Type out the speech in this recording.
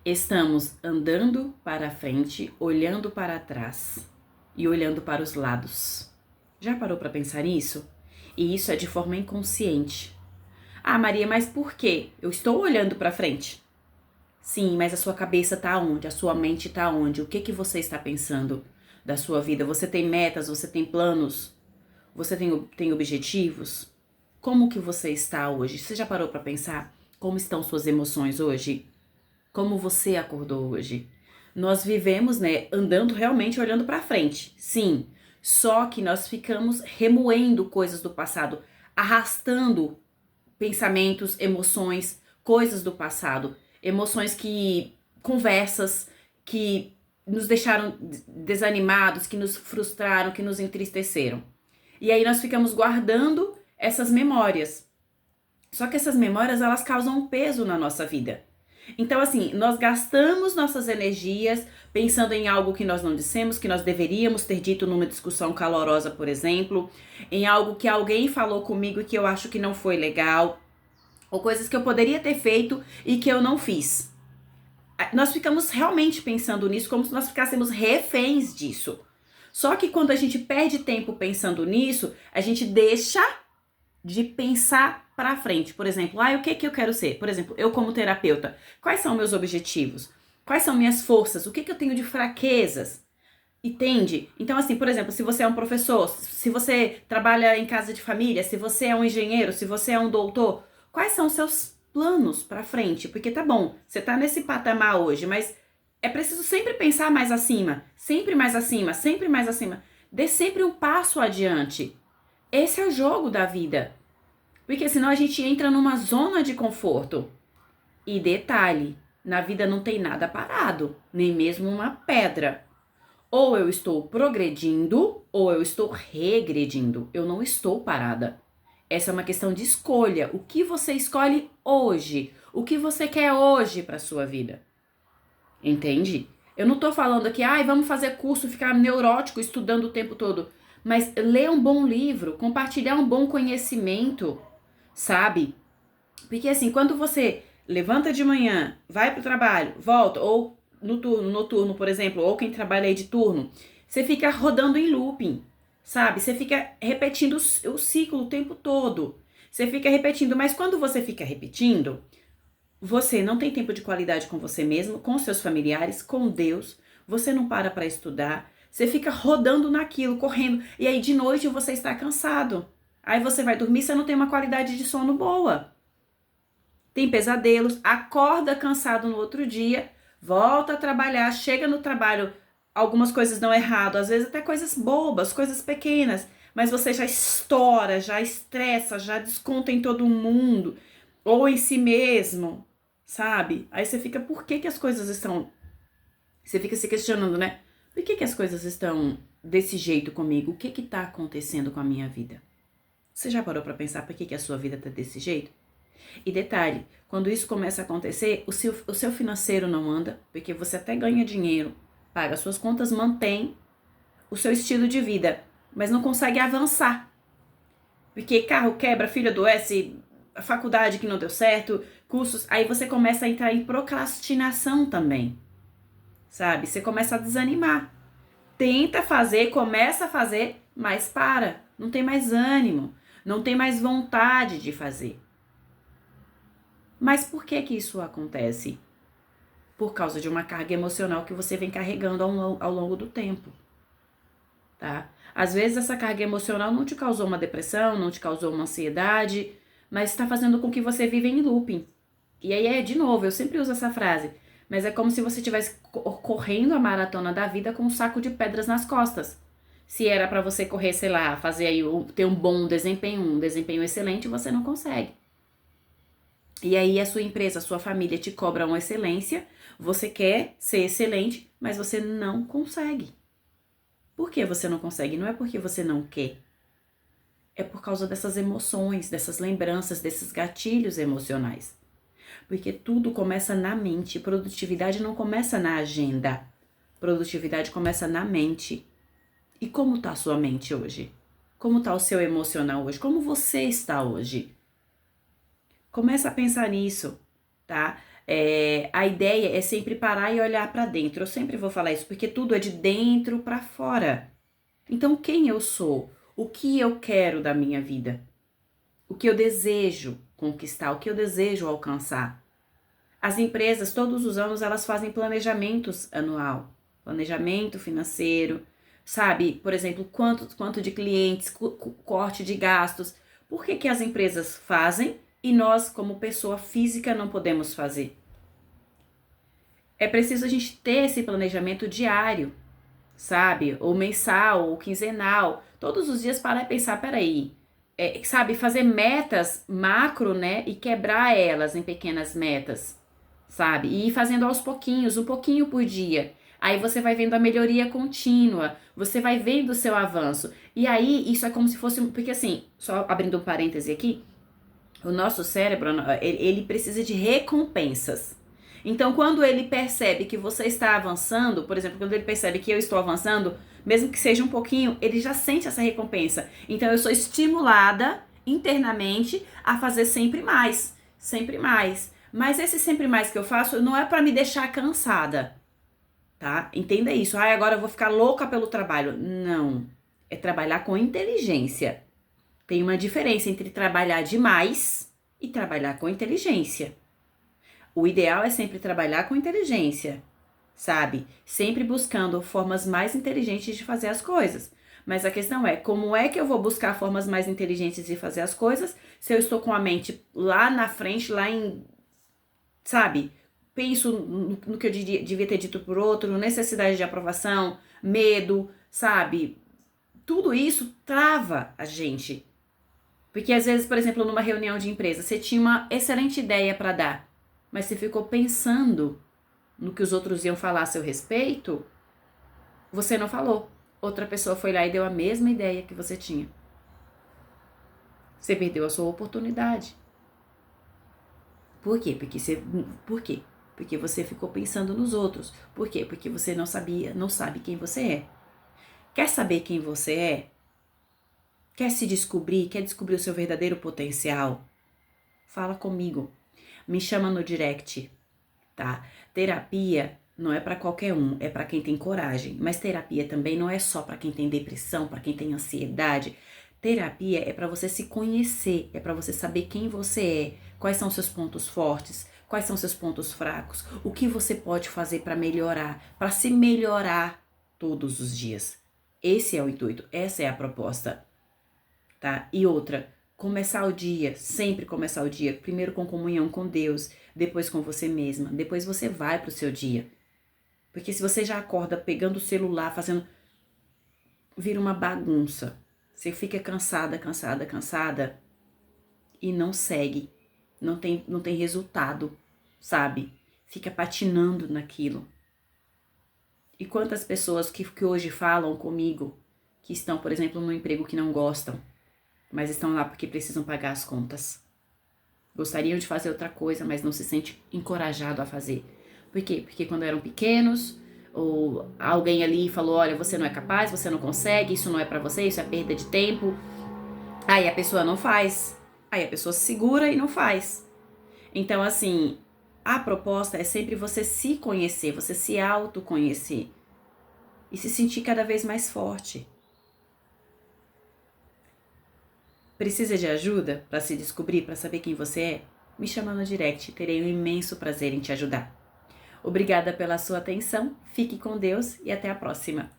Estamos andando para frente, olhando para trás e olhando para os lados. Já parou para pensar nisso? E isso é de forma inconsciente. Ah, Maria, mas por quê? Eu estou olhando para frente. Sim, mas a sua cabeça tá onde? A sua mente tá onde? O que que você está pensando da sua vida? Você tem metas? Você tem planos? Você tem objetivos? Como que você está hoje? Você já parou para pensar como estão suas emoções hoje? Como você acordou hoje? Nós vivemos, né, andando realmente olhando para frente. Sim, só que nós ficamos remoendo coisas do passado, arrastando pensamentos, emoções, coisas do passado, emoções que conversas que nos deixaram desanimados, que nos frustraram, que nos entristeceram. E aí nós ficamos guardando essas memórias. Só que essas memórias, elas causam um peso na nossa vida. Então, assim, nós gastamos nossas energias pensando em algo que nós não dissemos, que nós deveríamos ter dito numa discussão calorosa, por exemplo, em algo que alguém falou comigo e que eu acho que não foi legal, ou coisas que eu poderia ter feito e que eu não fiz. Nós ficamos realmente pensando nisso como se nós ficássemos reféns disso. Só que quando a gente perde tempo pensando nisso, a gente deixa de pensar para frente. Por exemplo, o que que eu quero ser? Por exemplo, eu como terapeuta, quais são meus objetivos? Quais são minhas forças? O que que eu tenho de fraquezas? Entende? Então, assim, por exemplo, se você é um professor, se você trabalha em casa de família, se você é um engenheiro, se você é um doutor, quais são os seus planos para frente? Porque tá bom, você tá nesse patamar hoje, mas é preciso sempre pensar mais acima, sempre mais acima, sempre mais acima. Dê sempre um passo adiante. Esse é o jogo da vida. Porque senão a gente entra numa zona de conforto. E detalhe, na vida não tem nada parado, nem mesmo uma pedra. Ou eu estou progredindo, ou eu estou regredindo. Eu não estou parada. Essa é uma questão de escolha. O que você escolhe hoje? O que você quer hoje para sua vida? Entende? Eu não tô falando aqui, vamos fazer curso, ficar neurótico estudando o tempo todo. Mas ler um bom livro, compartilhar um bom conhecimento, sabe? Porque assim, quando você levanta de manhã, vai pro trabalho, volta, ou no turno, noturno, por exemplo, ou quem trabalha aí de turno, você fica rodando em looping, sabe? Você fica repetindo o ciclo o tempo todo. Você fica repetindo, mas quando você fica repetindo, você não tem tempo de qualidade com você mesmo, com seus familiares, com Deus. Você não para estudar. Você fica rodando naquilo, correndo. E aí de noite você está cansado. Aí você vai dormir, você não tem uma qualidade de sono boa. Tem pesadelos, acorda cansado no outro dia, volta a trabalhar, chega no trabalho, algumas coisas dão errado, às vezes até coisas bobas, coisas pequenas, mas você já estoura, já estressa, já desconta em todo mundo, ou em si mesmo, sabe? Aí você fica, por que que as coisas estão... Você fica se questionando, né? Por que que as coisas estão desse jeito comigo? O que que tá acontecendo com a minha vida? Você já parou pra pensar por que que a sua vida tá desse jeito? E detalhe, quando isso começa a acontecer, o seu financeiro não anda, porque você até ganha dinheiro, paga suas contas, mantém o seu estilo de vida, mas não consegue avançar. Porque carro quebra, filho adoece, a faculdade que não deu certo, cursos, aí você começa a entrar em procrastinação também, sabe? Você começa a desanimar. Tenta fazer, começa a fazer, mas para. Não tem mais ânimo, não tem mais vontade de fazer. Mas por que que isso acontece? Por causa de uma carga emocional que você vem carregando ao longo do tempo, tá? Às vezes essa carga emocional não te causou uma depressão, não te causou uma ansiedade, mas está fazendo com que você viva em looping. E aí de novo, eu sempre uso essa frase, mas é como se você estivesse correndo a maratona da vida com um saco de pedras nas costas. Se era para você correr, sei lá, fazer aí ter um desempenho excelente, você não consegue. E aí a sua empresa, a sua família te cobra uma excelência, você quer ser excelente, mas você não consegue. Por que você não consegue? Não é porque você não quer. É por causa dessas emoções, dessas lembranças, desses gatilhos emocionais. Porque tudo começa na mente. Produtividade não começa na agenda. Produtividade começa na mente. E como tá a sua mente hoje? Como tá o seu emocional hoje? Como você está hoje? Começa a pensar nisso, tá? A ideia é sempre parar e olhar para dentro. Eu sempre vou falar isso, porque tudo é de dentro para fora. Então, quem eu sou? O que eu quero da minha vida? O que eu desejo conquistar? O que eu desejo alcançar? As empresas, todos os anos, elas fazem planejamentos anual. Planejamento financeiro, sabe? Por exemplo, quanto de clientes, corte de gastos. Por que as empresas fazem e nós, como pessoa física, não podemos fazer? É preciso a gente ter esse planejamento diário, sabe? Ou mensal, ou quinzenal. Todos os dias parar e pensar, peraí, sabe? Fazer metas macro, né? E quebrar elas em pequenas metas, sabe? E ir fazendo aos pouquinhos, um pouquinho por dia. Aí você vai vendo a melhoria contínua, você vai vendo o seu avanço. E aí, isso é como se fosse, porque assim, só abrindo um parêntese aqui, o nosso cérebro, ele precisa de recompensas. Então, quando ele percebe que você está avançando, por exemplo, quando ele percebe que eu estou avançando, mesmo que seja um pouquinho, ele já sente essa recompensa. Então, eu sou estimulada internamente a fazer sempre mais, sempre mais. Mas esse sempre mais que eu faço não é para me deixar cansada, tá? Entenda isso. Agora eu vou ficar louca pelo trabalho. Não. É trabalhar com inteligência. Tem uma diferença entre trabalhar demais e trabalhar com inteligência. O ideal é sempre trabalhar com inteligência, sabe? Sempre buscando formas mais inteligentes de fazer as coisas. Mas a questão é, como é que eu vou buscar formas mais inteligentes de fazer as coisas se eu estou com a mente lá na frente, lá em, sabe? Penso no que eu devia ter dito por outro, necessidade de aprovação, medo, sabe? Tudo isso trava a gente. Porque às vezes, por exemplo, numa reunião de empresa, você tinha uma excelente ideia para dar, mas você ficou pensando no que os outros iam falar a seu respeito, você não falou. Outra pessoa foi lá e deu a mesma ideia que você tinha. Você perdeu a sua oportunidade. Por quê? Por quê? Porque você ficou pensando nos outros. Por quê? Porque você não sabe quem você é. Quer saber quem você é? Quer se descobrir? Quer descobrir o seu verdadeiro potencial? Fala comigo. Me chama no direct, tá? Terapia não é para qualquer um, é para quem tem coragem. Mas terapia também não é só para quem tem depressão, para quem tem ansiedade. Terapia é para você se conhecer, é para você saber quem você é, quais são seus pontos fortes, quais são seus pontos fracos, o que você pode fazer para melhorar, para se melhorar todos os dias. Esse é o intuito, essa é a proposta. Tá? E outra, começar o dia, sempre começar o dia, primeiro com comunhão com Deus, depois com você mesma, depois você vai pro seu dia. Porque se você já acorda pegando o celular, vira uma bagunça. Você fica cansada e não segue, não tem resultado, sabe? Fica patinando naquilo. E quantas pessoas que hoje falam comigo, que estão, por exemplo, num emprego que não gostam, mas estão lá porque precisam pagar as contas. Gostariam de fazer outra coisa, mas não se sente encorajado a fazer. Por quê? Porque quando eram pequenos, ou alguém ali falou, olha, você não é capaz, você não consegue, isso não é pra você, isso é perda de tempo. Aí a pessoa não faz. Aí a pessoa se segura e não faz. Então, assim, a proposta é sempre você se conhecer, você se autoconhecer. E se sentir cada vez mais forte. Precisa de ajuda para se descobrir, para saber quem você é? Me chama no direct, terei um imenso prazer em te ajudar. Obrigada pela sua atenção, fique com Deus e até a próxima.